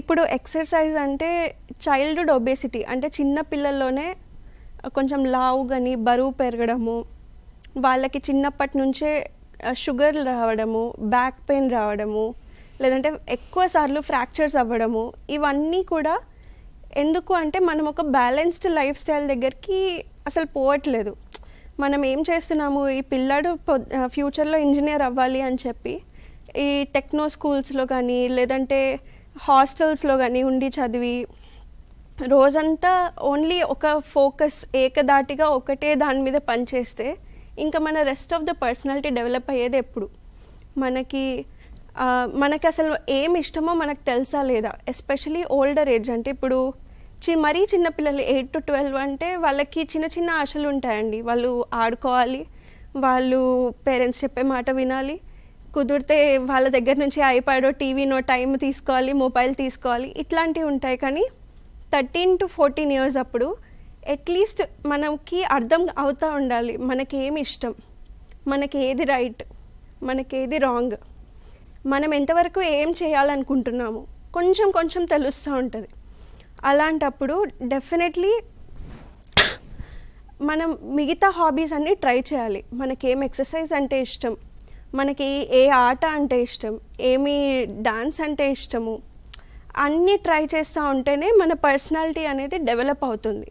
ఇప్పుడు ఎక్సర్సైజ్ అంటే childhood obesity అంటే చిన్న పిల్లల్లోనే కొంచెం లావు కానీ బరువు పెరగడము, వాళ్ళకి చిన్నప్పటి నుంచే షుగర్ రావడము, బ్యాక్ పెయిన్ రావడము, లేదంటే ఎక్కువసార్లు ఫ్రాక్చర్స్ అవ్వడము, ఇవన్నీ కూడా ఎందుకు అంటే మనం ఒక బ్యాలెన్స్డ్ లైఫ్ స్టైల్ దగ్గరికి అసలు పోవట్లేదు. మనం ఏం చేస్తున్నాము, ఈ పిల్లాడు ఫ్యూచర్లో ఇంజనీర్ అవ్వాలి అని చెప్పి ఈ టెక్నో స్కూల్స్లో కానీ లేదంటే హాస్టల్స్లో కానీ ఉండి చదివి రోజంతా ఓన్లీ ఒక ఫోకస్ ఏకదాటిగా ఒకటే దాని మీద పనిచేస్తే ఇంకా మన rest of the personality develop అయ్యేది ఎప్పుడు? మనకి అసలు ఏం ఇష్టమో మనకు తెలుసా లేదా? ఎస్పెషలీ ఓల్డర్ ఏజ్ అంటే ఇప్పుడు మరీ చిన్నపిల్లలు 8 to 12 అంటే వాళ్ళకి చిన్న చిన్న ఆశలు ఉంటాయండి. వాళ్ళు ఆడుకోవాలి, వాళ్ళు పేరెంట్స్ చెప్పే మాట వినాలి, కుదిరితే వాళ్ళ దగ్గర నుంచి ఐప్యాడో టీవీనో టైం తీసుకోవాలి, మొబైల్ తీసుకోవాలి, ఇట్లాంటివి ఉంటాయి. కానీ 13 to 14 years అప్పుడు అట్లీస్ట్ మనకి అర్థం అవుతూ ఉండాలి మనకి ఏమి ఇష్టం, మనకి ఏది రైట్, మనకి ఏది రాంగ్, మనం ఎంతవరకు ఏం చేయాలనుకుంటున్నాము కొంచెం కొంచెం తెలుస్తూ ఉంటుంది. అలాంటప్పుడు డెఫినెట్లీ మనం మిగతా హాబీస్ అన్నీ ట్రై చేయాలి. మనకి ఏం ఎక్సర్సైజ్ అంటే ఇష్టం, మనకి ఏ ఆట అంటే ఇష్టం, ఏమి డాన్స్ అంటే ఇష్టము, అన్నీ ట్రై చేస్తూ ఉంటేనే మన పర్సనాలిటీ అనేది డెవలప్ అవుతుంది.